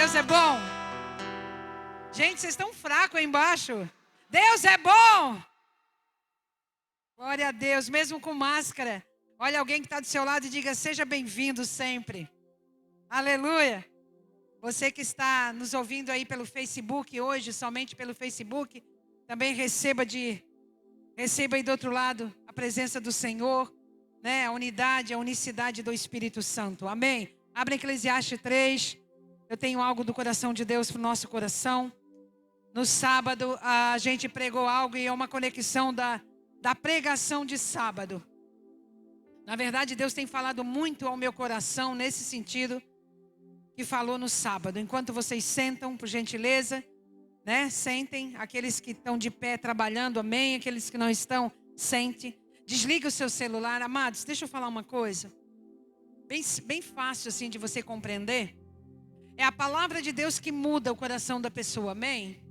Deus é bom. Gente, vocês estão fracos aí embaixo. Deus é bom. Glória a Deus, mesmo com máscara. Olha alguém que está do seu lado e diga, seja bem-vindo sempre. Aleluia. Você que está nos ouvindo aí pelo Facebook hoje, somente pelo Facebook, também receba aí do outro lado a presença do Senhor, né? A unidade, a unicidade do Espírito Santo. Amém? Abra Eclesiastes 3. Eu tenho algo do coração de Deus para o nosso coração. No sábado, a gente pregou algo e é uma conexão da pregação de sábado. Na verdade, Deus tem falado muito ao meu coração nesse sentido que falou no sábado. Enquanto vocês sentam, por gentileza, né? Sentem. Aqueles que estão de pé trabalhando, amém. Aqueles que não estão, sente. Desliga o seu celular. Amados, deixa eu falar uma coisa. Bem fácil assim de você compreender. É a palavra de Deus que muda o coração da pessoa, amém?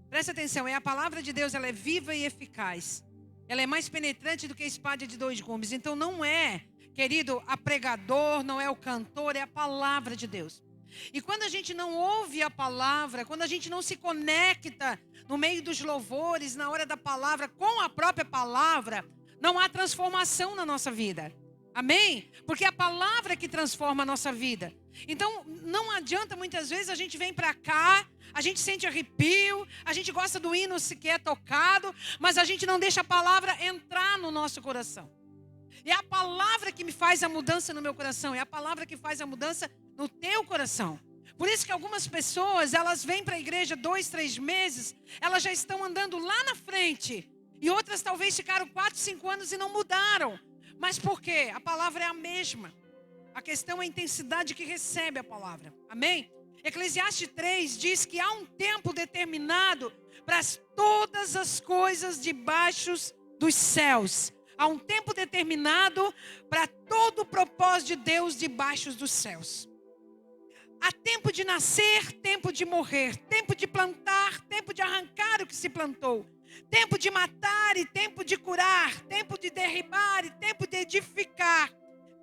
Presta atenção, é a palavra de Deus, ela é viva e eficaz. Ela é mais penetrante do que a espada de 2 gumes. Então não é, querido, a pregador, não é o cantor, é a palavra de Deus. E quando a gente não ouve a palavra, quando a gente não se conecta no meio dos louvores, na hora da palavra, com a própria palavra, não há transformação na nossa vida. Amém? Porque é a palavra que transforma a nossa vida. Então, não adianta muitas vezes a gente vem para cá, a gente sente arrepio, a gente gosta do hino que é tocado, mas a gente não deixa a palavra entrar no nosso coração. É a palavra que me faz a mudança no meu coração, é a palavra que faz a mudança no teu coração. Por isso que algumas pessoas, elas vêm para a igreja 2, 3 meses, elas já estão andando lá na frente. E outras talvez ficaram 4, 5 anos e não mudaram. Mas por quê? A palavra é a mesma. A questão é a intensidade que recebe a palavra. Amém? Eclesiastes 3 diz que há um tempo determinado para todas as coisas debaixo dos céus. Há um tempo determinado para todo o propósito de Deus debaixo dos céus. Há tempo de nascer, tempo de morrer, tempo de plantar, tempo de arrancar o que se plantou, tempo de matar e tempo de curar, tempo de derribar e tempo de edificar,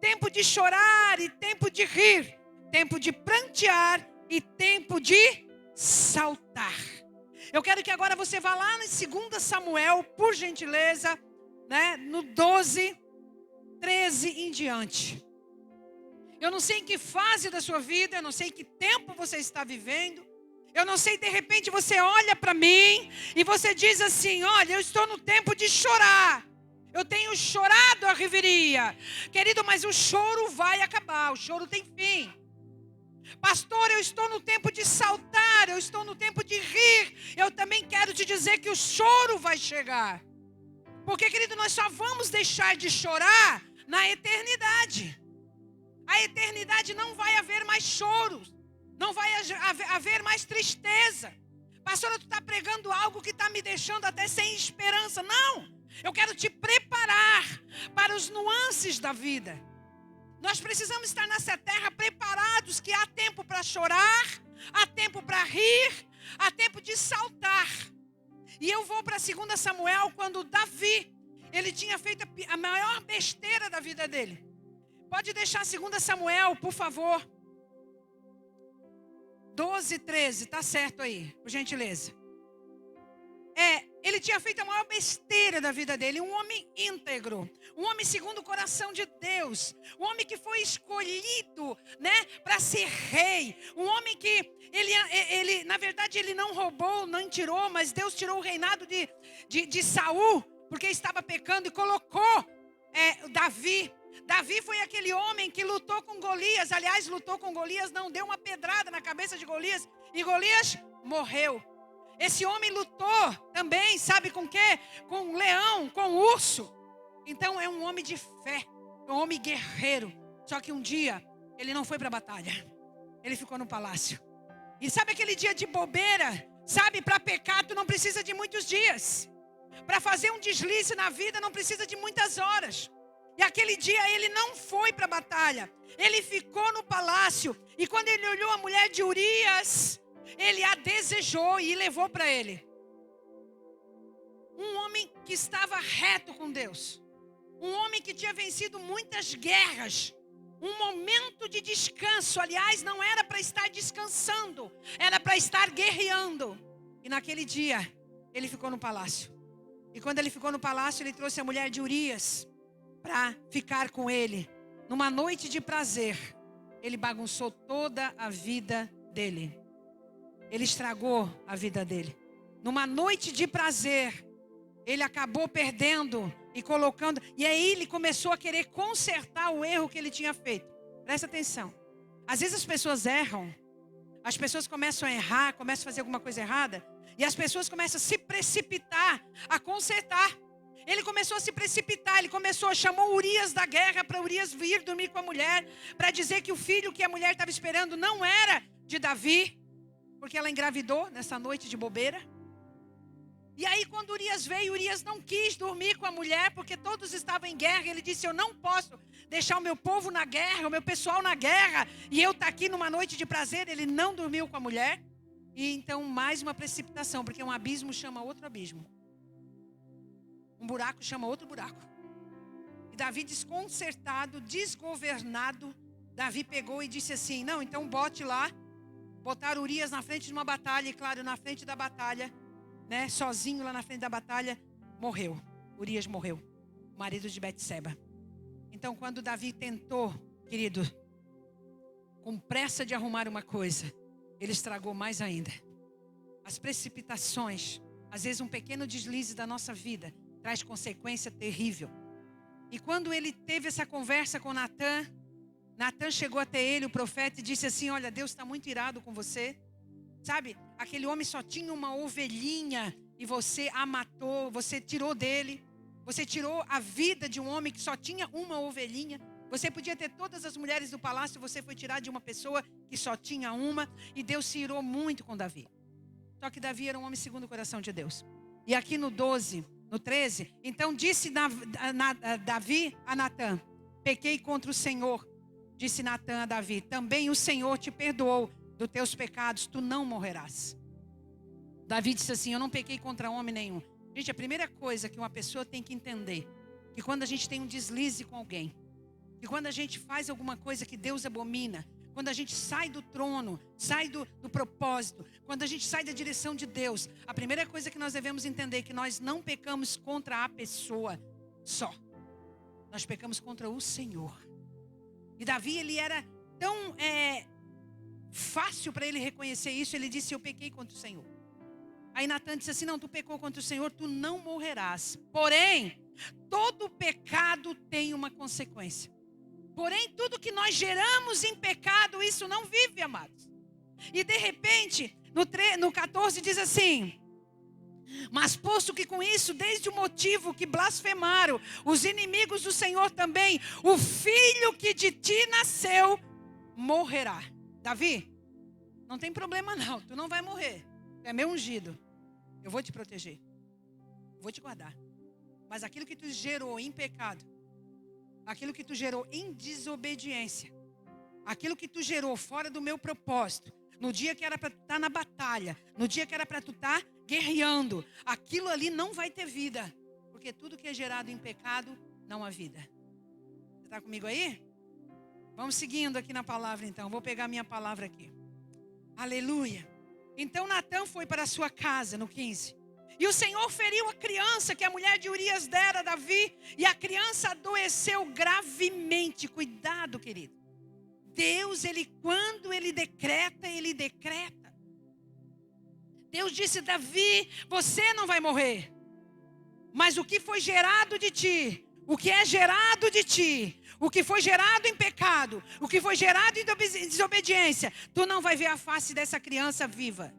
tempo de chorar e tempo de rir, tempo de prantear e tempo de saltar. Eu quero que agora você vá lá em 2 Samuel, por gentileza, né, no 12, 13 em diante. Eu não sei em que fase da sua vida, eu não sei em que tempo você está vivendo. Eu não sei, de repente você olha para mim e você diz assim, olha, eu estou no tempo de chorar. Eu tenho chorado a reveria. Querido, mas o choro vai acabar, o choro tem fim. Pastor, eu estou no tempo de saltar, eu estou no tempo de rir. Eu também quero te dizer que o choro vai chegar. Porque, querido, nós só vamos deixar de chorar na eternidade. A eternidade não vai haver mais choros. Não vai haver mais tristeza. Pastora, tu está pregando algo que está me deixando até sem esperança. Não, eu quero te preparar para os nuances da vida. Nós precisamos estar nessa terra preparados que há tempo para chorar, há tempo para rir, há tempo de saltar. E eu vou para 2 Samuel, quando Davi, ele tinha feito a maior besteira da vida dele. Pode deixar 2 Samuel, por favor. 12, 13, tá certo aí, por gentileza. Ele tinha feito a maior besteira da vida dele, um homem íntegro, um homem segundo o coração de Deus, um homem que foi escolhido, né, para ser rei, um homem que ele na verdade ele não roubou, não tirou, mas Deus tirou o reinado de Saul, porque estava pecando e colocou Davi. Davi foi aquele homem que lutou com Golias, aliás, lutou com Golias, não, deu uma pedrada na cabeça de Golias e Golias morreu. Esse homem lutou também, sabe com quê? Com um leão, com um urso. Então é um homem de fé, um homem guerreiro. Só que um dia ele não foi para a batalha, ele ficou no palácio. E sabe aquele dia de bobeira? Sabe, para pecar tu não precisa de muitos dias. Para fazer um deslize na vida não precisa de muitas horas. E aquele dia ele não foi para a batalha. Ele ficou no palácio. E quando ele olhou a mulher de Urias, ele a desejou e levou para ele. Um homem que estava reto com Deus. Um homem que tinha vencido muitas guerras. um momento de descanso. Aliás, não era para estar descansando, era para estar guerreando. E naquele dia, ele ficou no palácio. E quando ele ficou no palácio, ele trouxe a mulher de Urias para ficar com ele. Numa noite de prazer, ele bagunçou toda a vida dele. Ele estragou a vida dele. Numa noite de prazer, ele acabou perdendo e colocando. E aí ele começou a querer consertar o erro que ele tinha feito. Presta atenção. Às vezes as pessoas erram. As pessoas começam a errar, começam a fazer alguma coisa errada. E as pessoas começam a se precipitar, a consertar. Ele começou a se precipitar, chamou Urias da guerra para Urias vir dormir com a mulher, para dizer que o filho que a mulher estava esperando não era de Davi, porque ela engravidou nessa noite de bobeira. E aí quando Urias veio, Urias não quis dormir com a mulher, porque todos estavam em guerra. Ele disse, eu não posso deixar o meu povo na guerra, o meu pessoal na guerra, e eu estar aqui numa noite de prazer. Ele não dormiu com a mulher. E então mais uma precipitação, porque um abismo chama outro abismo. Um buraco chama outro buraco. E Davi desconcertado, desgovernado, Davi pegou e disse assim, não, então bote lá. Botaram Urias na frente de uma batalha, e claro, na frente da batalha, né, sozinho lá na frente da batalha, morreu. Urias morreu, o marido de Betseba. Então quando Davi tentou, querido, com pressa de arrumar uma coisa, ele estragou mais ainda. As precipitações, às vezes um pequeno deslize da nossa vida, traz consequência terrível. E quando ele teve essa conversa com Natã, Natã chegou até ele, o profeta, e disse assim, olha, Deus está muito irado com você. Sabe, aquele homem só tinha uma ovelhinha e você a matou, você tirou dele. Você tirou a vida de um homem que só tinha uma ovelhinha. Você podia ter todas as mulheres do palácio, você foi tirar de uma pessoa que só tinha uma. E Deus se irou muito com Davi. Só que Davi era um homem segundo o coração de Deus. E aqui no 12, no 13, então disse Davi a Natã, pequei contra o Senhor. Disse Natã a Davi, também o Senhor te perdoou dos teus pecados, tu não morrerás. Davi disse assim, eu não pequei contra homem nenhum. Gente, a primeira coisa que uma pessoa tem que entender, que quando a gente tem um deslize com alguém, que quando a gente faz alguma coisa que Deus abomina, quando a gente sai do trono, sai do propósito, quando a gente sai da direção de Deus, a primeira coisa que nós devemos entender é que nós não pecamos contra a pessoa só. Nós pecamos contra o Senhor. E Davi, ele era tão fácil para ele reconhecer isso, ele disse, eu pequei contra o Senhor. Aí Natã disse assim, não, tu pecou contra o Senhor, tu não morrerás. Porém, todo pecado tem uma consequência. Porém, tudo que nós geramos em pecado, isso não vive, amados. E de repente, no 14 diz assim, mas posto que com isso, desde o motivo que blasfemaram, os inimigos do Senhor também, o filho que de ti nasceu, morrerá. Davi, não tem problema não, tu não vai morrer. Tu é meu ungido, eu vou te proteger, vou te guardar. Mas aquilo que tu gerou em pecado, aquilo que tu gerou em desobediência, aquilo que tu gerou fora do meu propósito, no dia que era para tu estar na batalha, no dia que era para tu estar guerreando, aquilo ali não vai ter vida, porque tudo que é gerado em pecado não há vida. Você está comigo aí? Vamos seguindo aqui na palavra então, vou pegar a minha palavra aqui. Aleluia. Então Natã foi para a sua casa, no 15. E o Senhor feriu a criança que a mulher de Urias dera a Davi, e a criança adoeceu gravemente. Cuidado, querido. Deus, quando Ele decreta, Ele decreta. Deus disse, Davi, você não vai morrer. Mas o que foi gerado de ti, o que é gerado de ti, o que foi gerado em pecado, o que foi gerado em desobediência, tu não vai ver a face dessa criança viva.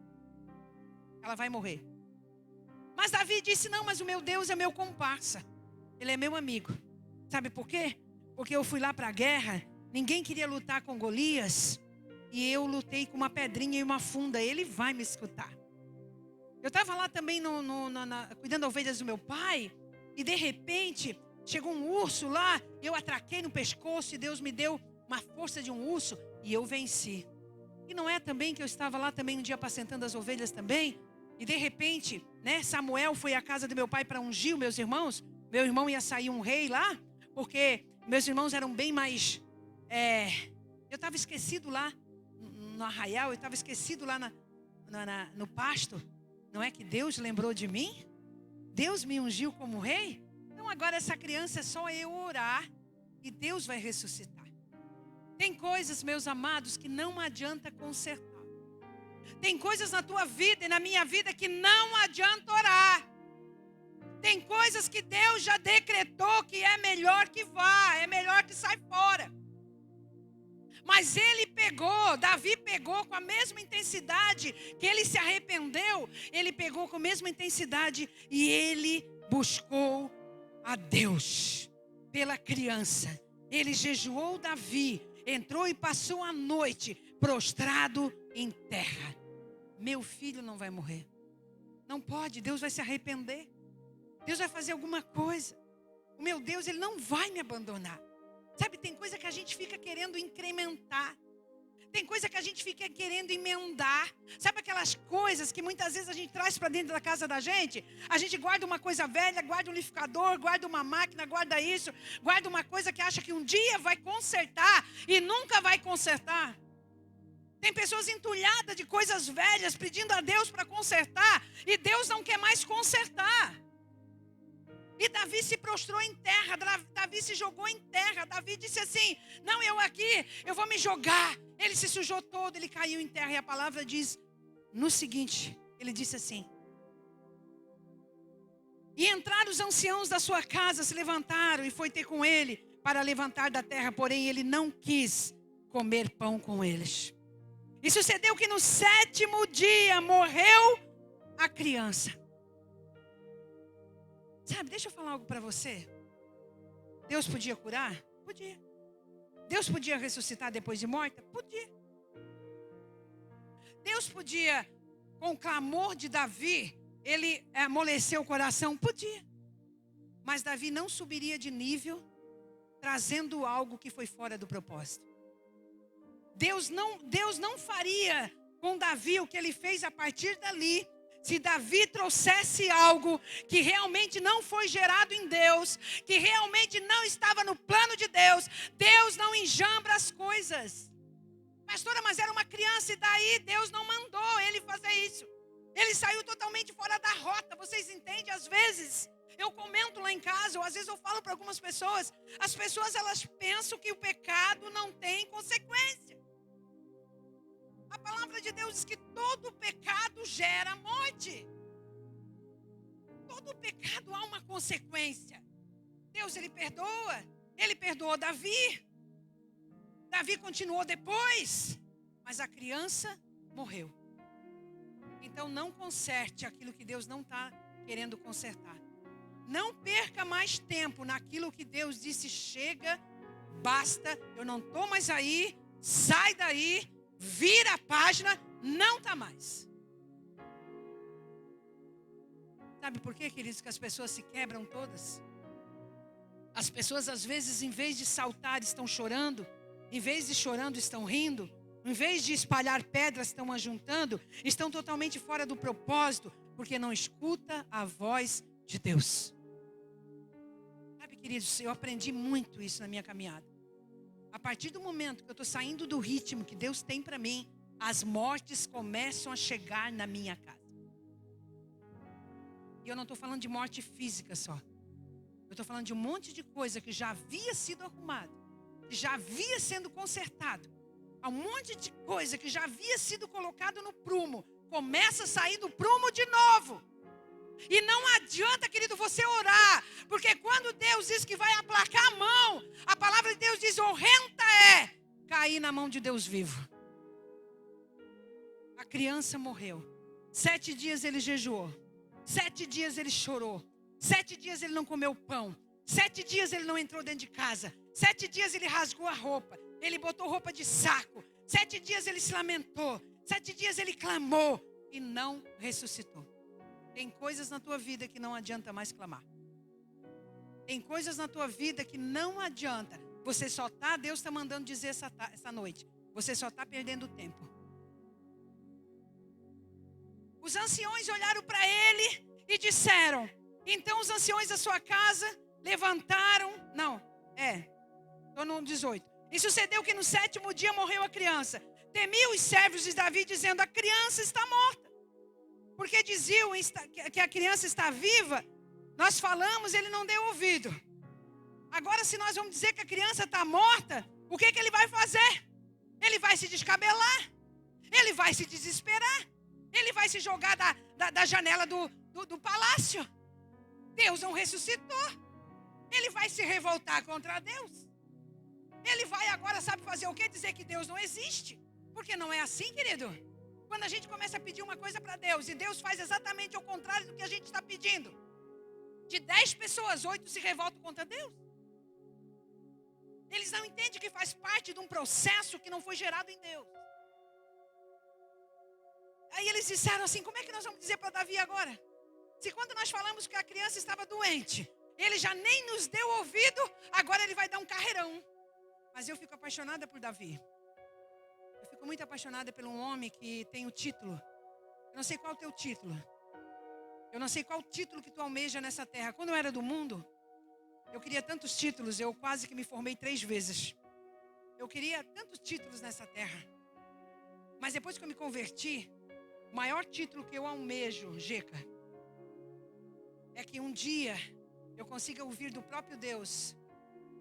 Ela vai morrer. Mas Davi disse, não, mas o meu Deus é meu comparsa. Ele é meu amigo. Sabe por quê? Porque eu fui lá para a guerra, ninguém queria lutar com Golias, e eu lutei com uma pedrinha e uma funda, ele vai me escutar. Eu estava lá também cuidando das ovelhas do meu pai, e de repente, chegou um urso lá, eu atraquei no pescoço, e Deus me deu uma força de um urso, e eu venci. E não é também que eu estava lá também um dia apacentando as ovelhas também, e de repente, né, Samuel foi à casa do meu pai para ungir os meus irmãos. Meu irmão ia sair um rei lá, porque meus irmãos eram bem mais eu estava esquecido lá no arraial, eu estava esquecido lá no pasto. Não é que Deus lembrou de mim? Deus me ungiu como rei? Então agora essa criança é só eu orar e Deus vai ressuscitar. Tem coisas, meus amados, que não adianta consertar. Tem coisas na tua vida e na minha vida que não adianta orar. Tem coisas que Deus já decretou que é melhor que vá, é melhor que saia fora. Mas Davi pegou com a mesma intensidade que ele se arrependeu, ele pegou com a mesma intensidade e ele buscou a Deus pela criança. Ele jejuou Davi, entrou e passou a noite prostrado em terra. Meu filho não vai morrer. Não pode, Deus vai se arrepender. Deus vai fazer alguma coisa. O meu Deus, Ele não vai me abandonar. Sabe, tem coisa que a gente fica querendo incrementar. Tem coisa que a gente fica querendo emendar. Sabe aquelas coisas que muitas vezes a gente traz para dentro da casa da gente? A gente guarda uma coisa velha, guarda um liquidificador, guarda uma máquina, guarda isso. Guarda uma coisa que acha que um dia vai consertar e nunca vai consertar. Tem pessoas entulhadas de coisas velhas pedindo a Deus para consertar e Deus não quer mais consertar. E Davi se prostrou em terra, Davi se jogou em terra. Davi disse assim, não, eu vou me jogar. Ele se sujou todo, ele caiu em terra. E a palavra diz no seguinte, ele disse assim. E entraram os anciãos da sua casa, se levantaram e foi ter com ele para levantar da terra. Porém, ele não quis comer pão com eles. E sucedeu que no 7º dia morreu a criança. Sabe, deixa eu falar algo para você. Deus podia curar? Podia. Deus podia ressuscitar depois de morta? Podia. Deus podia, com o clamor de Davi, ele amoleceu o coração? Podia. Mas Davi não subiria de nível, trazendo algo que foi fora do propósito. Deus não faria com Davi o que ele fez a partir dali, se Davi trouxesse algo que realmente não foi gerado em Deus, que realmente não estava no plano de Deus. Deus não enjambra as coisas. Pastora, mas era uma criança e daí Deus não mandou ele fazer isso. Ele saiu totalmente fora da rota, vocês entendem? Às vezes, eu comento lá em casa, ou às vezes eu falo para algumas pessoas, as pessoas elas pensam que o pecado não tem consequência. A palavra de Deus diz que todo pecado gera morte. Todo pecado há uma consequência. Deus, Ele perdoou Davi. Davi continuou depois, mas a criança morreu. Então não conserte aquilo que Deus não está querendo consertar. Não perca mais tempo naquilo que Deus disse, chega, basta, eu não estou mais aí, sai daí. Vira a página, não está mais. Sabe por quê, queridos, que as pessoas se quebram todas? As pessoas às vezes, em vez de saltar, estão chorando. Em vez de chorando, estão rindo. Em vez de espalhar pedras, estão ajuntando. Estão totalmente fora do propósito, porque não escuta a voz de Deus. Sabe, queridos, eu aprendi muito isso na minha caminhada. A partir do momento que eu estou saindo do ritmo que Deus tem para mim, as mortes começam a chegar na minha casa. E eu não estou falando de morte física só. Eu estou falando de um monte de coisa que já havia sido arrumado, que já havia sendo consertado. Há um monte de coisa que já havia sido colocado no prumo. Começa a sair do prumo de novo. E não adianta, querido, você orar, porque quando Deus diz que vai aplacar a mão, a palavra de Deus diz, horrenda é cair na mão de Deus vivo. A criança morreu. 7 dias ele jejuou. 7 dias ele chorou. 7 dias ele não comeu pão. 7 dias ele não entrou dentro de casa. 7 dias ele rasgou a roupa. Ele botou roupa de saco. 7 dias ele se lamentou. 7 dias ele clamou e não ressuscitou. Tem coisas na tua vida que não adianta mais clamar. Tem coisas na tua vida que não adianta. Você só está, Deus está mandando dizer essa noite. Você só está perdendo tempo. Os anciões olharam para ele e disseram. Então os anciões da sua casa levantaram. Estou no 18. E sucedeu que no 7º dia morreu a criança. Temiam os servos de Davi, dizendo: a criança está morta. Porque diziam que a criança está viva. Nós falamos, ele não deu ouvido. Agora, se nós vamos dizer que a criança está morta, o que ele vai fazer? Ele vai se descabelar. Ele vai se desesperar. Ele vai se jogar da janela do palácio. Deus não ressuscitou. Ele vai se revoltar contra Deus. Ele vai agora, sabe fazer o quê? Dizer que Deus não existe. Porque não é assim, querido. Quando a gente começa a pedir uma coisa para Deus e Deus faz exatamente ao contrário do que a gente está pedindo. De 10 pessoas, 8 se revoltam contra Deus. Eles não entendem que faz parte de um processo que não foi gerado em Deus. Aí eles disseram assim: como é que nós vamos dizer para Davi agora? Se quando nós falamos que a criança estava doente, ele já nem nos deu ouvido, agora ele vai dar um carreirão. Mas eu fico apaixonada por Davi. Eu fico muito apaixonada por um homem que tem o título. Eu não sei qual é o teu título. Eu não sei qual o título que tu almeja nessa terra. Quando eu era do mundo, eu queria tantos títulos, eu quase que me formei 3 vezes. Eu queria tantos títulos nessa terra. Mas depois que eu me converti, o maior título que eu almejo, Jeca, é que um dia eu consiga ouvir do próprio Deus: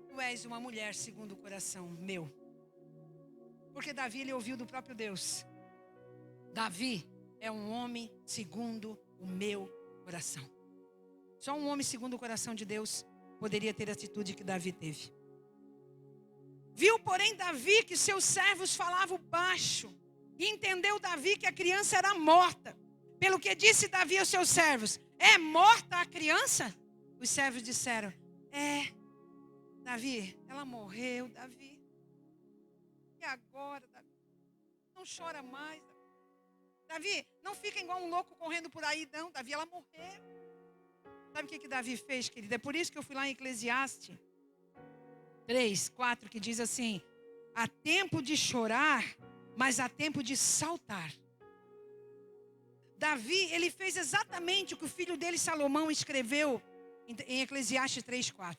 tu és uma mulher segundo o coração meu. Porque Davi, ele ouviu do próprio Deus: Davi é um homem segundo o meu coração. Só um homem segundo o coração de Deus poderia ter a atitude que Davi teve. Viu, porém, Davi que seus servos falavam baixo. E entendeu Davi que a criança era morta. Pelo que disse Davi aos seus servos: é morta a criança? Os servos disseram: é, Davi, ela morreu, Davi. E agora, Davi? Não chora mais, Davi. Davi, não fica igual um louco correndo por aí, não. Davi, ela morreu. Sabe o que Davi fez, querida? É por isso que eu fui lá em Eclesiastes 3:4, que diz assim: há tempo de chorar, mas há tempo de saltar. Davi, ele fez exatamente o que o filho dele, Salomão, escreveu em Eclesiastes 3:4.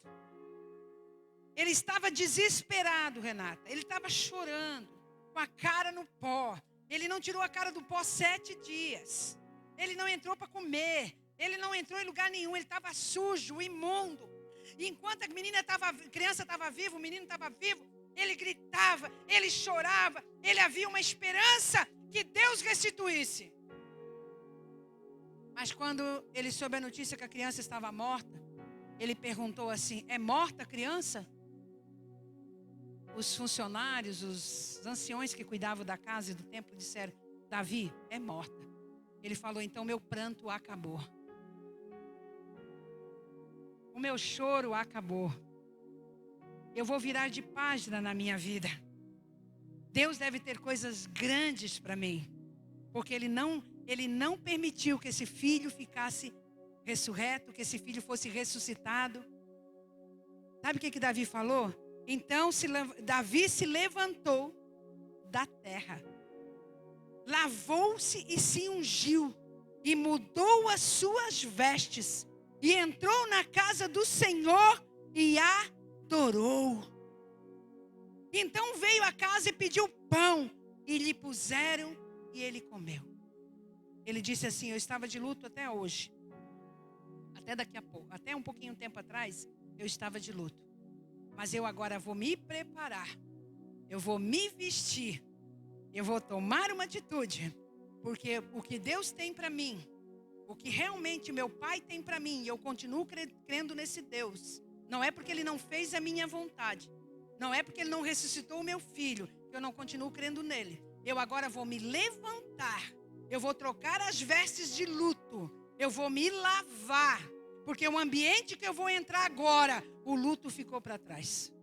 Ele estava desesperado, Renata. Ele estava chorando, com a cara no pó. Ele não tirou a cara do pó 7 dias. Ele não entrou para comer. Ele não entrou em lugar nenhum. Ele estava sujo, imundo. E enquanto a criança estava viva, o menino estava vivo, ele gritava, ele chorava. Ele havia uma esperança que Deus restituísse. Mas quando ele soube a notícia que a criança estava morta, ele perguntou assim: é morta a criança? Os funcionários, os anciões que cuidavam da casa e do templo disseram: Davi, é morta. Ele falou: então meu pranto acabou. O meu choro acabou. Eu vou virar de página na minha vida. Deus deve ter coisas grandes para mim. Porque Ele não permitiu que esse filho ficasse ressurreto, que esse filho fosse ressuscitado. Sabe o que Davi falou? Então Davi se levantou da terra, lavou-se e se ungiu, e mudou as suas vestes, e entrou na casa do Senhor e adorou. Então veio à casa e pediu pão, e lhe puseram, e ele comeu. Ele disse assim: eu estava de luto até hoje. Até daqui a pouco, até um pouquinho tempo atrás, eu estava de luto. Mas eu agora vou me preparar. Eu vou me vestir. Eu vou tomar uma atitude. Porque o que Deus tem para mim, o que realmente meu Pai tem para mim, e eu continuo crendo nesse Deus. Não é porque Ele não fez a minha vontade. Não é porque Ele não ressuscitou o meu filho, que eu não continuo crendo nele. Eu agora vou me levantar. Eu vou trocar as vestes de luto. Eu vou me lavar. Porque o ambiente que eu vou entrar agora, o luto ficou para trás.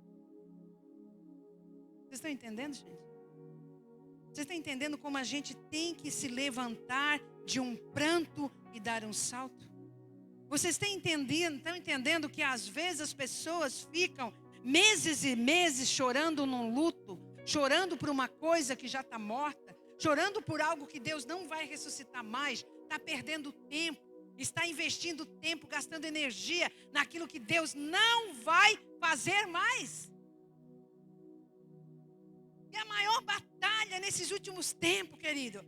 Vocês estão entendendo, gente? Vocês estão entendendo como a gente tem que se levantar de um pranto e dar um salto? Vocês estão entendendo que às vezes as pessoas ficam meses e meses chorando num luto, chorando por uma coisa que já está morta, chorando por algo que Deus não vai ressuscitar mais, está perdendo tempo, está investindo tempo, gastando energia naquilo que Deus não vai fazer mais. nesses últimos tempos, querido,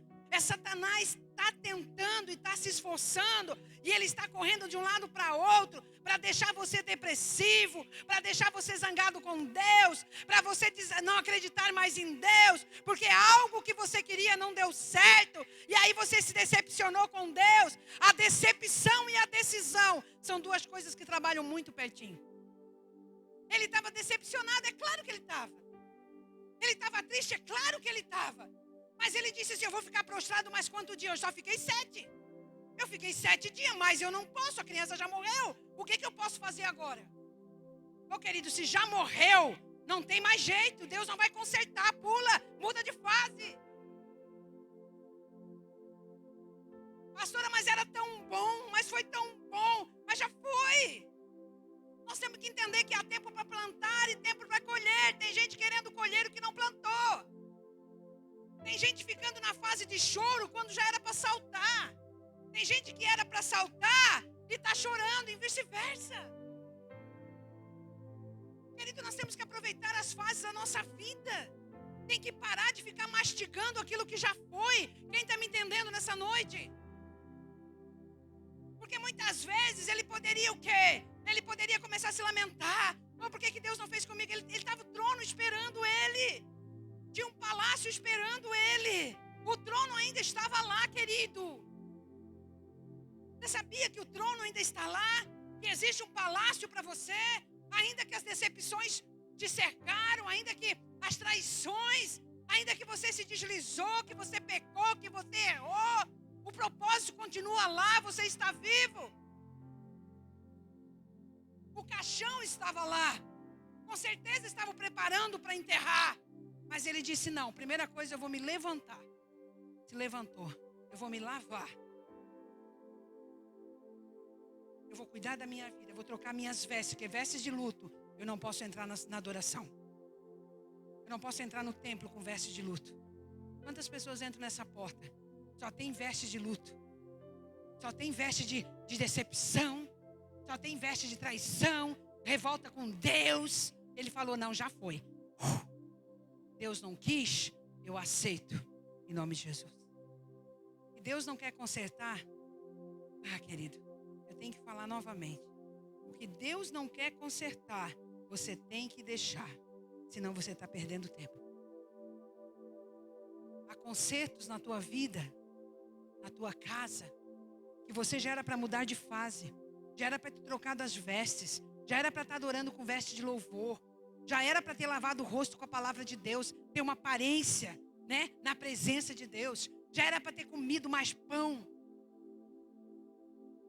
Satanás está tentando e está se esforçando, e ele está correndo de um lado para outro, para deixar você depressivo, para deixar você zangado com Deus, para você não acreditar mais em Deus, porque algo que você queria não deu certo, e aí você se decepcionou com Deus. A decepção e a decisão são duas coisas que trabalham muito pertinho. Ele estava decepcionado, é claro que ele estava. Ele estava triste, é claro que ele estava. Mas ele disse assim, eu vou ficar prostrado mais quantos dias? Eu só fiquei 7. Eu fiquei 7 dias, mas eu não posso, a criança já morreu. O que eu posso fazer agora? Ô querido, se já morreu, não tem mais jeito. Deus não vai consertar, pula, muda de fase. Pastora, mas era tão bom, mas foi tão bom, mas já foi. Nós temos que entender que há tempo para plantar e tempo para colher. Tem gente querendo colher o que não plantou. Tem gente ficando na fase de choro quando já era para saltar. Tem gente que era para saltar e está chorando e vice-versa. Querido, nós temos que aproveitar as fases da nossa vida. Tem que parar de ficar mastigando aquilo que já foi. Quem está me entendendo nessa noite? Porque muitas vezes ele poderia o quê? Ele poderia começar a se lamentar. Oh, por que Deus não fez comigo? Ele estava no trono esperando ele. Tinha um palácio esperando ele. O trono ainda estava lá, querido. Você sabia que o trono ainda está lá? Que existe um palácio para você? Ainda que as decepções te cercaram, ainda que as traições, ainda que você se deslizou, que você pecou, que você errou, o propósito continua lá, você está vivo. O caixão estava lá. Com certeza estavam preparando para enterrar. Mas ele disse, não, primeira coisa, eu vou me levantar. Se levantou. Eu vou me lavar. Eu vou cuidar da minha vida. Eu vou trocar minhas vestes, porque vestes de luto, eu não posso entrar na adoração. Eu não posso entrar no templo com vestes de luto. Quantas pessoas entram nessa porta? Só tem vestes de luto. Só tem vestes de decepção. Só tem vestes de traição. Revolta com Deus. Ele falou, não, já foi. Deus não quis, eu aceito, em nome de Jesus. E Deus não quer consertar. Querido, eu tenho que falar novamente. O que Deus não quer consertar, você tem que deixar. Senão você está perdendo tempo. Há consertos na tua vida, na tua casa, que você já era para mudar de fase. Já era para ter trocado as vestes. Já era para estar adorando com veste de louvor. Já era para ter lavado o rosto com a palavra de Deus, ter uma aparência, né, na presença de Deus. Já era para ter comido mais pão.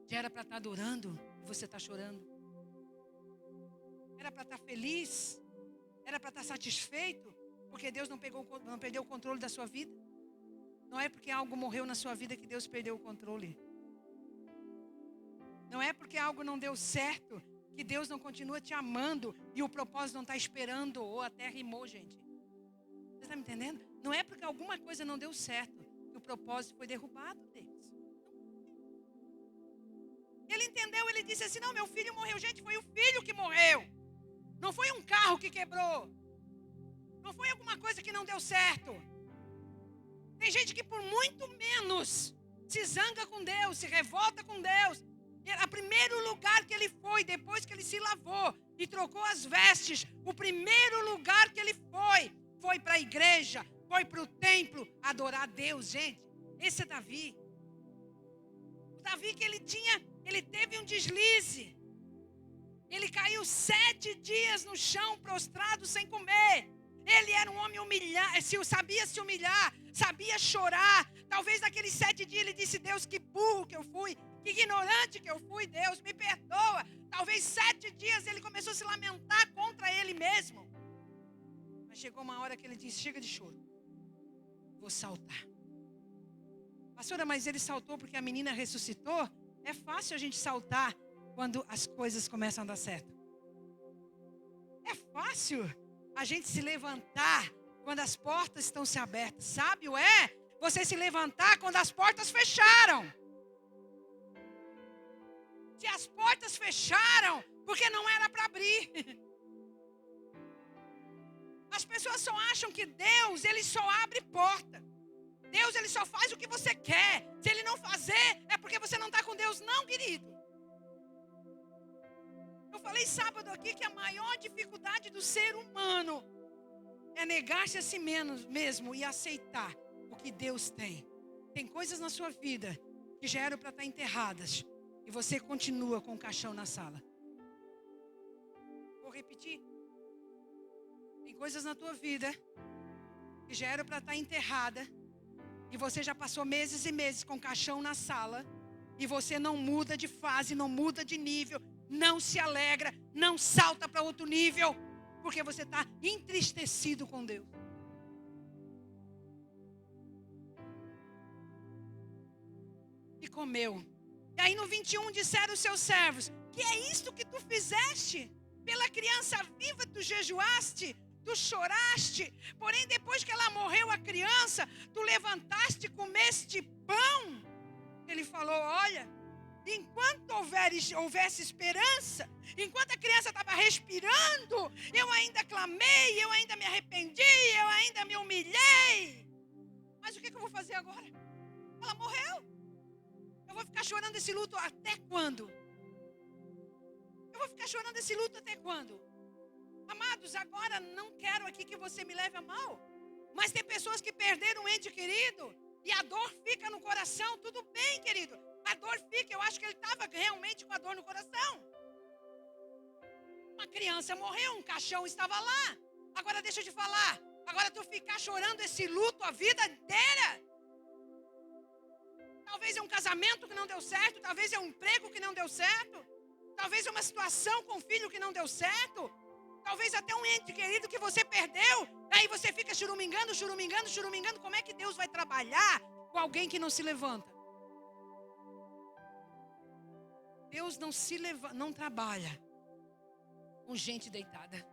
Já era para estar adorando e você está chorando. Era para estar feliz. Era para estar satisfeito, porque Deus não perdeu o controle da sua vida. Não é porque algo morreu na sua vida que Deus perdeu o controle. Não é porque algo não deu certo que Deus não continua te amando e o propósito não está esperando, ou até rimou, gente. Você está me entendendo? Não é porque alguma coisa não deu certo que o propósito foi derrubado deles. Ele entendeu, ele disse assim, não, meu filho morreu. Gente, foi o filho que morreu. Não foi um carro que quebrou. Não foi alguma coisa que não deu certo. Tem gente que por muito menos se zanga com Deus, se revolta com Deus. O primeiro lugar que ele foi, depois que ele se lavou e trocou as vestes, o primeiro lugar que ele foi para a igreja, foi para o templo adorar a Deus, gente. Esse é Davi. O Davi que ele teve um deslize. Ele caiu 7 dias no chão, prostrado, sem comer. Ele era um homem humilhado, sabia se humilhar, sabia chorar. Talvez naqueles 7 dias ele disse, Deus, que burro que eu fui. Que ignorante que eu fui, Deus, me perdoa. Talvez 7 dias ele começou a se lamentar contra ele mesmo. Mas chegou uma hora que ele disse, chega de choro. Vou saltar. Pastora, mas ele saltou porque a menina ressuscitou? É fácil a gente saltar quando as coisas começam a dar certo. É fácil a gente se levantar quando as portas estão se abertas. Sábio é você se levantar quando as portas fecharam. Se as portas fecharam, porque não era para abrir. As pessoas só acham que Deus, ele só abre porta. Deus, ele só faz o que você quer. Se ele não fazer, é porque você não está com Deus. Não, querido. Eu falei sábado aqui que a maior dificuldade do ser humano é negar-se a si mesmo e aceitar o que Deus tem. Tem coisas na sua vida que já eram para estar enterradas e você continua com o caixão na sala. Vou repetir. Tem coisas na tua vida que já eram para estar enterrada e você já passou meses e meses com o caixão na sala e você não muda de fase, não muda de nível, não se alegra, não salta para outro nível, porque você está entristecido com Deus. E comeu. E aí no 21 disseram os seus servos: que é isto que tu fizeste? Pela criança viva tu jejuaste, tu choraste, porém depois que ela morreu a criança, tu levantaste e comeste pão. Ele falou: olha, enquanto houvesse esperança, enquanto a criança estava respirando, eu ainda clamei, eu ainda me arrependi, eu ainda me humilhei. Mas o que eu vou fazer agora? Ela morreu. Eu vou ficar chorando esse luto até quando? Eu vou ficar chorando esse luto até quando? Amados, agora não quero aqui que você me leve a mal, mas tem pessoas que perderam um ente querido e a dor fica no coração. Tudo bem, querido, a dor fica. Eu acho que ele estava realmente com a dor no coração. Uma criança morreu, um caixão estava lá. Agora deixa eu te falar, agora tu ficar chorando esse luto a vida inteira. Talvez é um casamento que não deu certo, talvez é um emprego que não deu certo, talvez é uma situação com um filho que não deu certo, talvez até um ente querido que você perdeu. Aí você fica churumingando, churumingando, churumingando. Como é que Deus vai trabalhar com alguém que não se levanta? Deus não trabalha com gente deitada.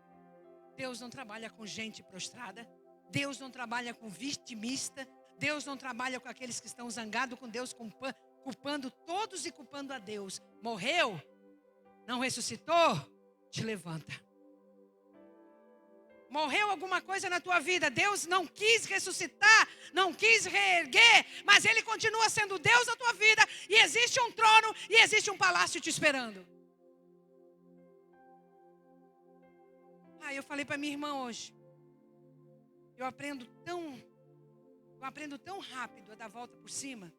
Deus não trabalha com gente prostrada. Deus não trabalha com vitimista. Deus não trabalha com aqueles que estão zangados com Deus, culpando todos e culpando a Deus. Morreu? Não ressuscitou? Te levanta. Morreu alguma coisa na tua vida, Deus não quis ressuscitar, não quis reerguer, mas Ele continua sendo Deus na tua vida, e existe um trono e existe um palácio te esperando. Eu falei para minha irmã hoje, eu aprendo tão rápido a dar volta por cima,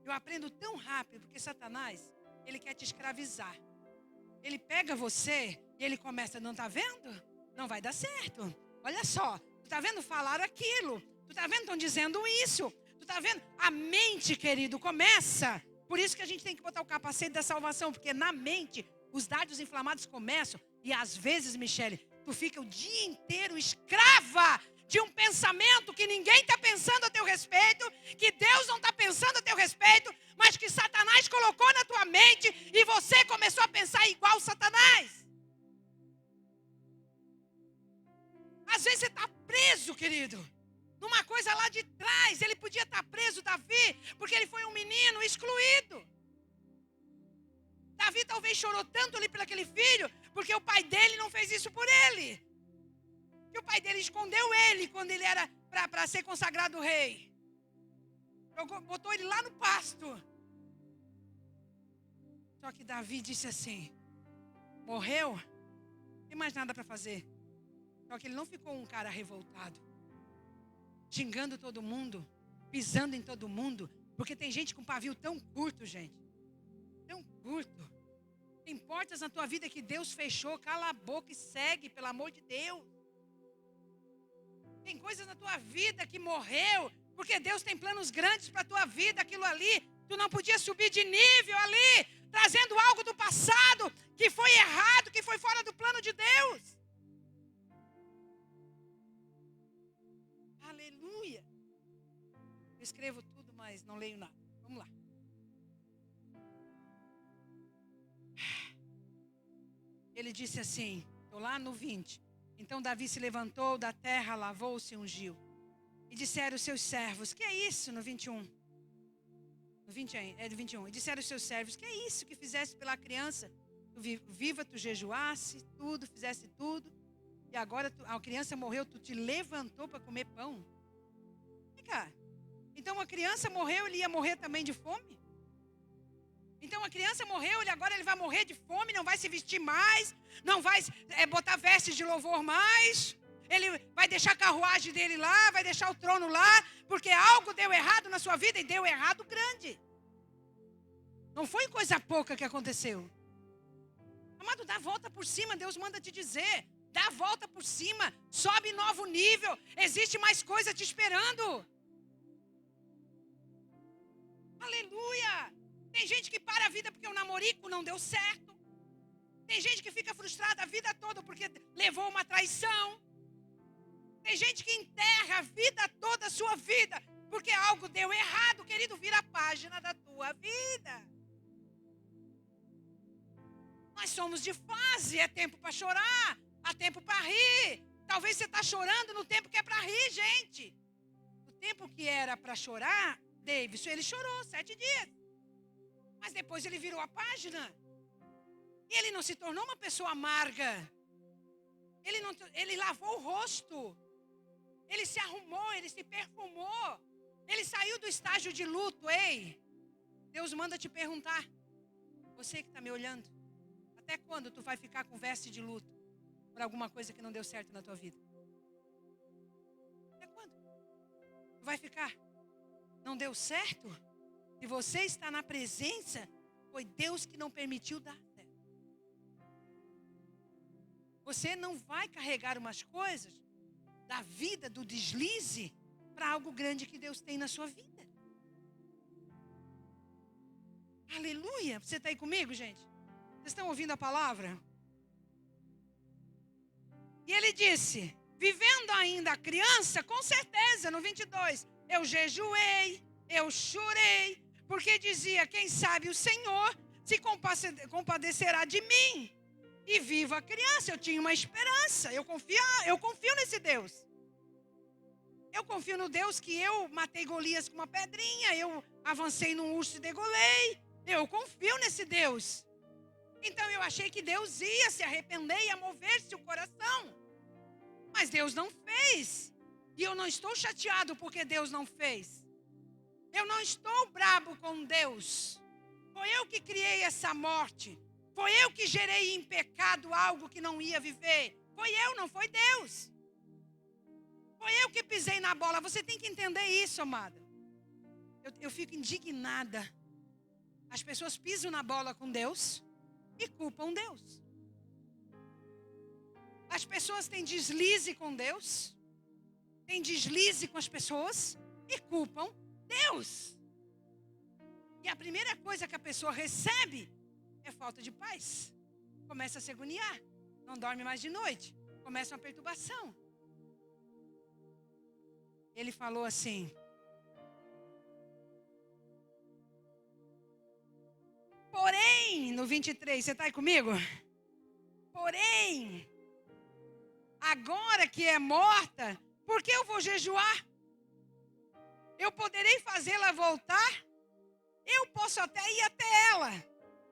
eu aprendo tão rápido, porque Satanás, ele quer te escravizar. Ele pega você e ele começa: não está vendo? Não vai dar certo. Olha só, tu está vendo? Falaram aquilo. Tu está vendo? Estão dizendo isso. Tu está vendo? A mente, querido, começa. Por isso que a gente tem que botar o capacete da salvação, porque na mente os dardos inflamados começam. E às vezes, Michele, tu fica o dia inteiro escrava de um pensamento que ninguém está pensando a teu respeito, que Deus não está pensando a teu respeito, mas que Satanás colocou na tua mente e você começou a pensar igual Satanás. Às vezes você está preso, querido, numa coisa lá de trás. Ele podia estar preso, Davi, porque ele foi um menino excluído. Davi talvez chorou tanto ali por aquele filho, porque o pai dele não fez isso por ele. Que o pai dele escondeu ele quando ele era para ser consagrado rei. Botou ele lá no pasto. Só que Davi disse assim: morreu, não tem mais nada para fazer. Só que ele não ficou um cara revoltado, xingando todo mundo, pisando em todo mundo. Porque tem gente com pavio tão curto, gente. Tão curto. Tem portas na tua vida que Deus fechou. Cala a boca e segue, pelo amor de Deus. Tem coisas na tua vida que morreu, porque Deus tem planos grandes para a tua vida. Aquilo ali, tu não podia subir de nível ali, trazendo algo do passado, que foi errado, que foi fora do plano de Deus. Aleluia. Eu escrevo tudo, mas não leio nada. Vamos lá. Ele disse assim, estou lá no 20. Então Davi se levantou da terra, lavou-se e ungiu. E disseram os seus servos: que é isso? No 21. No 20 é do 21. E disseram os seus servos: que é isso que fizeste pela criança? Tu viva, tu jejuasse, tudo, fizesse tudo. e agora a criança morreu, tu te levantou para comer pão. Vem cá. Então a criança morreu, ele ia morrer também de fome? Então a criança morreu, agora ele vai morrer de fome, não vai se vestir mais, não vai botar vestes de louvor mais, ele vai deixar a carruagem dele lá, vai deixar o trono lá, porque algo deu errado na sua vida e deu errado grande. Não foi coisa pouca que aconteceu. Amado, dá a volta por cima, Deus manda te dizer. Dá a volta por cima, sobe novo nível, existe mais coisa te esperando. Aleluia! Tem gente que para a vida porque o namorico não deu certo. Tem gente que fica frustrada a vida toda porque levou uma traição. Tem gente que enterra a vida toda a sua vida porque algo deu errado. Querido, vira a página da tua vida. Nós somos de fase, é tempo para chorar, há tempo para rir. Talvez você está chorando no tempo que é para rir, gente. O tempo que era para chorar, Davidson, ele chorou 7 dias. Mas depois ele virou a página. E ele não se tornou uma pessoa amarga. Ele lavou o rosto. Ele se arrumou, ele se perfumou. Ele saiu do estágio de luto. Ei, Deus manda te perguntar. Você que está me olhando. Até quando tu vai ficar com veste de luto por alguma coisa que não deu certo na tua vida? Até quando? Tu vai ficar? Não deu certo? Se você está na presença, foi Deus que não permitiu dar certo. Você não vai carregar umas coisas da vida, do deslize, para algo grande que Deus tem na sua vida. Aleluia! Você está aí comigo, gente? Vocês estão ouvindo a palavra? E ele disse, vivendo ainda a criança, com certeza, no 22, eu jejuei, eu chorei, porque dizia, quem sabe o Senhor se compadecerá de mim. E viva a criança, eu tinha uma esperança, eu confio nesse Deus. Eu confio no Deus que eu matei Golias com uma pedrinha, eu avancei num urso e degolei. Eu confio nesse Deus. Então eu achei que Deus ia se arrepender, ia mover-se o coração. Mas Deus não fez. E eu não estou chateado porque Deus não fez. Eu não estou brabo com Deus. Foi eu que criei essa morte. Foi eu que gerei em pecado algo que não ia viver. Foi eu, não foi Deus. Foi eu que pisei na bola. Você tem que entender isso, amada. Eu fico indignada. As pessoas pisam na bola com Deus e culpam Deus. As pessoas têm deslize com Deus, têm deslize com as pessoas e culpam Deus. E a primeira coisa que a pessoa recebe é falta de paz. Começa a se agoniar, não dorme mais de noite, começa uma perturbação. Ele falou assim, porém, no 23, você está aí comigo? Porém, agora que é morta, por que eu vou jejuar? Eu poderei fazê-la voltar? Eu posso até ir até ela.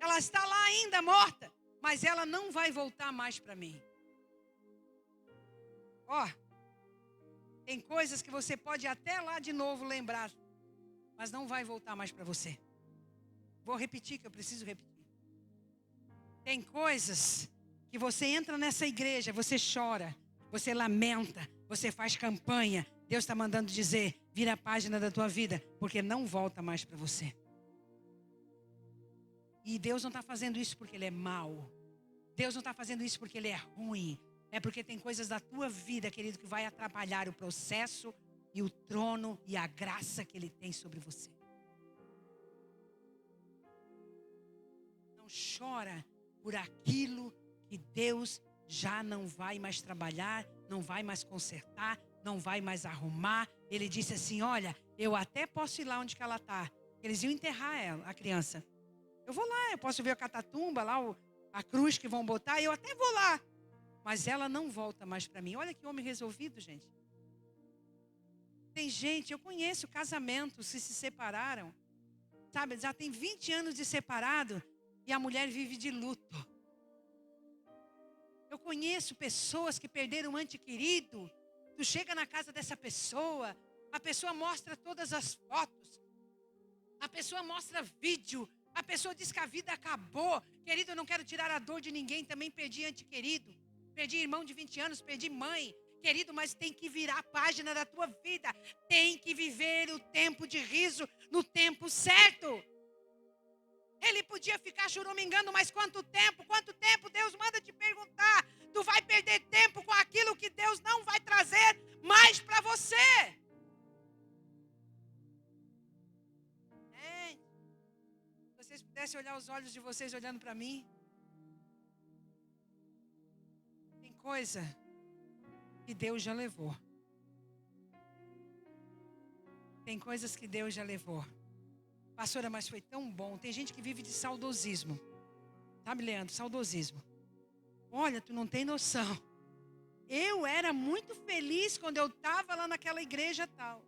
Ela está lá ainda morta, mas ela não vai voltar mais para mim. Ó, tem coisas que você pode até lá de novo lembrar, mas não vai voltar mais para você. Vou repetir que eu preciso repetir. Tem coisas que você entra nessa igreja, você chora, você lamenta, você faz campanha. Deus está mandando dizer, vira a página da tua vida, porque não volta mais para você. E Deus não está fazendo isso porque Ele é mau. Deus não está fazendo isso porque Ele é ruim. É porque tem coisas da tua vida, querido, que vai atrapalhar o processo e o trono e a graça que Ele tem sobre você. Não chora por aquilo que Deus já não vai mais trabalhar, não vai mais consertar, não vai mais arrumar. Ele disse assim, olha, eu até posso ir lá onde que ela está. Eles iam enterrar ela, a criança. Eu vou lá, eu posso ver a catatumba lá, a cruz que vão botar, eu até vou lá. Mas ela não volta mais para mim. Olha que homem resolvido, gente. Tem gente, eu conheço casamentos que se separaram. Sabe, já tem 20 anos de separado e a mulher vive de luto. Eu conheço pessoas que perderam um ente querido. Tu chega na casa dessa pessoa, a pessoa mostra todas as fotos, a pessoa mostra vídeo, a pessoa diz que a vida acabou. Querido, eu não quero tirar a dor de ninguém, também perdi ente querido. Perdi irmão de 20 anos, perdi mãe. Querido, mas tem que virar a página da tua vida. Tem que viver o tempo de riso no tempo certo. Ele podia ficar choramingando, mas quanto tempo? Quanto tempo? Deus manda te perguntar. Tu vai perder tempo com aquilo que Deus não vai trazer mais para você. Se vocês pudessem olhar os olhos de vocês olhando para mim. Tem coisa que Deus já levou. Tem coisas que Deus já levou. Pastora, mas foi tão bom. Tem gente que vive de saudosismo. Sabe, Leandro? Saudosismo. Olha, tu não tem noção. Eu era muito feliz quando eu estava lá naquela igreja tal.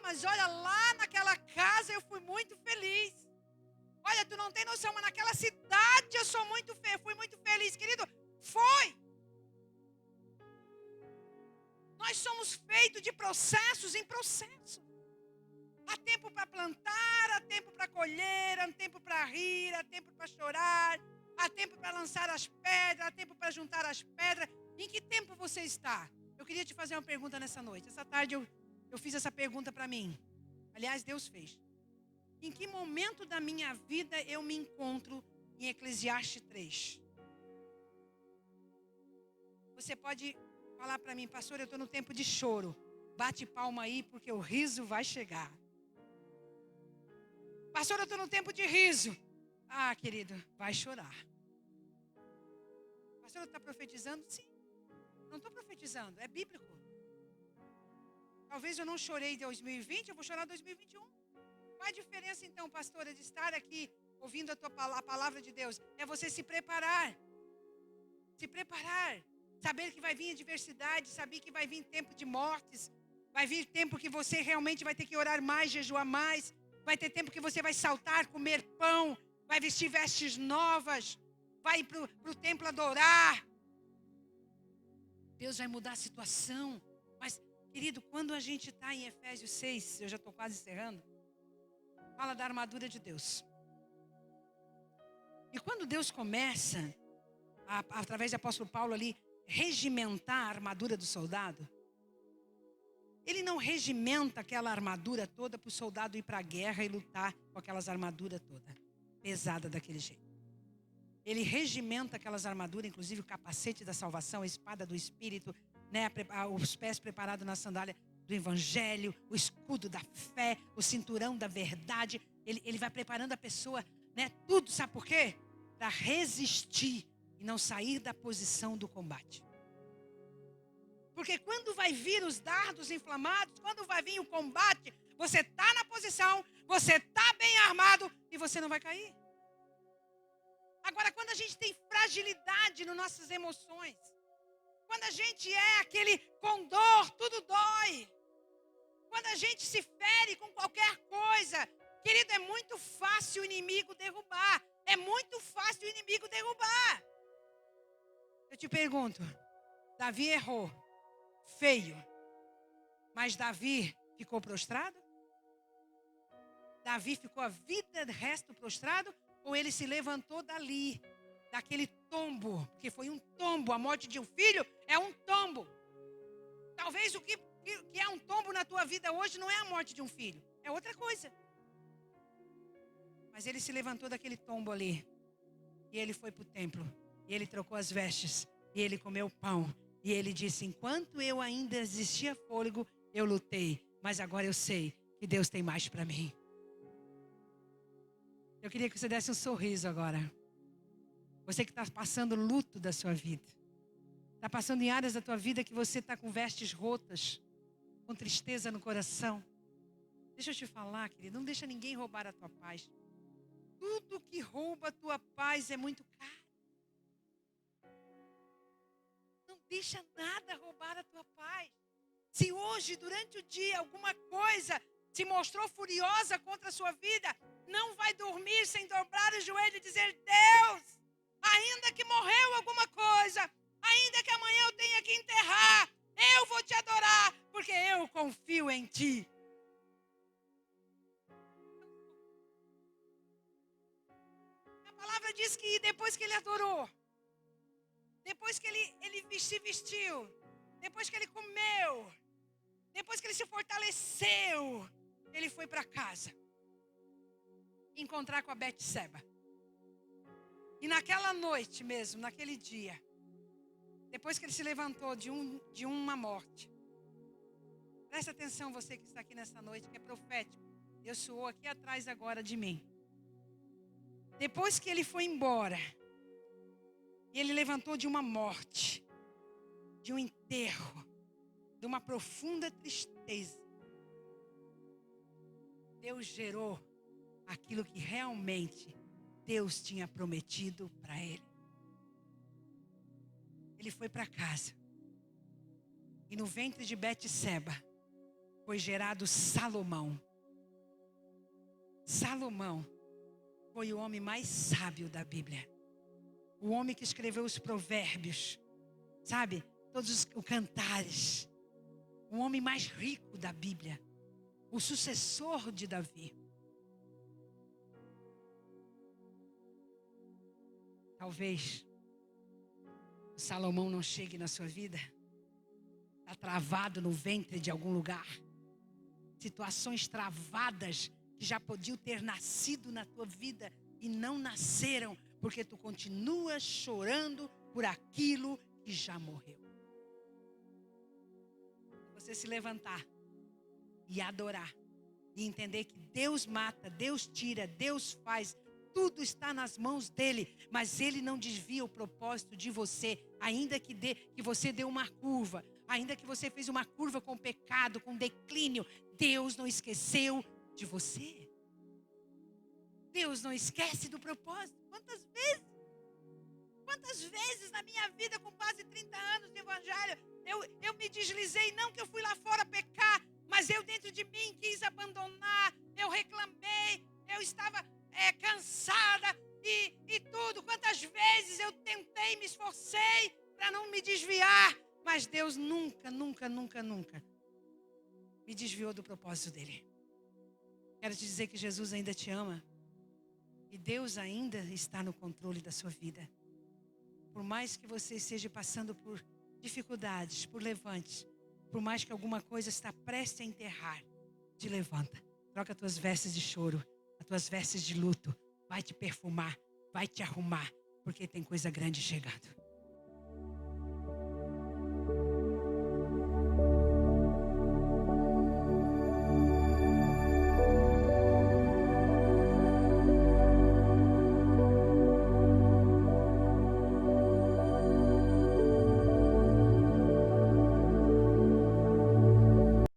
Mas olha, lá naquela casa eu fui muito feliz. Olha, tu não tem noção, mas naquela cidade eu fui muito feliz. Querido, foi. Nós somos feitos de processos em processos. Há tempo para plantar, há tempo para colher, há tempo para rir, há tempo para chorar, há tempo para lançar as pedras, há tempo para juntar as pedras. Em que tempo você está? Eu queria te fazer uma pergunta nessa noite. Essa tarde eu fiz essa pergunta para mim. Aliás, Deus fez. Em que momento da minha vida eu me encontro em Eclesiastes 3? Você pode falar para mim, pastor, eu estou no tempo de choro. Bate palma aí, porque o riso vai chegar. Pastor, eu estou no tempo de riso. Querido, vai chorar. Pastor, está profetizando? Sim. Não estou profetizando, é bíblico. Talvez eu não chorei em 2020, eu vou chorar em 2021. Qual a diferença então, pastora, de estar aqui ouvindo a palavra de Deus? É você se preparar. Se preparar. Saber que vai vir adversidade, saber que vai vir tempo de mortes. Vai vir tempo que você realmente vai ter que orar mais, jejuar mais. Vai ter tempo que você vai saltar, comer pão. Vai vestir vestes novas. Vai ir para o templo adorar. Deus vai mudar a situação. Mas, querido, quando a gente está em Efésios 6, eu já estou quase encerrando, fala da armadura de Deus. E quando Deus começa, através do apóstolo Paulo ali, regimentar a armadura do soldado, ele não regimenta aquela armadura toda para o soldado ir para a guerra e lutar com aquelas armaduras todas, pesada daquele jeito. Ele regimenta aquelas armaduras, inclusive o capacete da salvação, a espada do Espírito, né, os pés preparados na sandália do Evangelho, o escudo da fé, o cinturão da verdade. Ele vai preparando a pessoa, né, tudo, sabe por quê? Para resistir e não sair da posição do combate. Porque quando vai vir os dardos inflamados, quando vai vir o combate, você está na posição, você está bem armado e você não vai cair. Agora, quando a gente tem fragilidade nas nossas emoções, quando a gente é aquele com dor, tudo dói. Quando a gente se fere com qualquer coisa, querido, é muito fácil o inimigo derrubar. É muito fácil o inimigo derrubar. Eu te pergunto, Davi errou, feio, mas Davi ficou prostrado? Davi ficou a vida do resto prostrado? Ou ele se levantou dali, daquele tombo, porque foi um tombo, a morte de um filho é um tombo. Talvez o que é um tombo na tua vida hoje não é a morte de um filho, é outra coisa. Mas ele se levantou daquele tombo ali, e ele foi para o templo, e ele trocou as vestes, e ele comeu pão, e ele disse, enquanto eu ainda existia fôlego, eu lutei, mas agora eu sei que Deus tem mais para mim. Eu queria que você desse um sorriso agora. Você que está passando luto da sua vida. Está passando em áreas da tua vida que você está com vestes rotas, com tristeza no coração. Deixa eu te falar, querido, não deixa ninguém roubar a tua paz. Tudo que rouba a tua paz é muito caro. Não deixa nada roubar a tua paz. Se hoje, durante o dia, alguma coisa se mostrou furiosa contra a sua vida, não vai dormir sem dobrar o joelho e dizer, Deus, ainda que morreu alguma coisa, ainda que amanhã eu tenha que enterrar, eu vou te adorar, porque eu confio em ti. A palavra diz que depois que ele adorou, depois que ele se vestiu, depois que ele comeu, depois que ele se fortaleceu, ele foi para casa encontrar com a Betseba. E naquela noite mesmo, naquele dia, depois que ele se levantou de uma morte, presta atenção você que está aqui nessa noite, que é profético. Deus soou aqui atrás agora de mim. Depois que ele foi embora, e ele levantou de uma morte, de um enterro, de uma profunda tristeza, Deus gerou aquilo que realmente Deus tinha prometido para ele. Ele foi para casa. E no ventre de Betseba foi gerado Salomão. Salomão foi o homem mais sábio da Bíblia. O homem que escreveu os provérbios, sabe? Todos os cantares. O homem mais rico da Bíblia. O sucessor de Davi. Talvez o Salomão não chegue na sua vida. Está travado no ventre de algum lugar. Situações travadas que já podiam ter nascido na tua vida e não nasceram, porque tu continuas chorando por aquilo que já morreu. Você se levantar e adorar e entender que Deus mata, Deus tira, Deus faz, tudo está nas mãos dele, mas ele não desvia o propósito de você, ainda que você dê uma curva, ainda que você fez uma curva com pecado, com declínio, Deus não esqueceu de você. Deus não esquece do propósito. Quantas vezes na minha vida, com quase 30 anos de evangelho, eu me deslizei, não que eu fui lá fora pecar, mas eu dentro de mim quis abandonar, eu reclamei, eu estava cansada e tudo. Quantas vezes eu tentei, me esforcei para não me desviar, mas Deus nunca me desviou do propósito dele. Quero te dizer que Jesus ainda te ama e Deus ainda está no controle da sua vida. Por mais que você esteja passando por dificuldades, por levantes, por mais que alguma coisa está prestes a enterrar, te levanta, troca as tuas vestes de choro, as tuas vestes de luto, vai te perfumar, vai te arrumar, porque tem coisa grande chegando.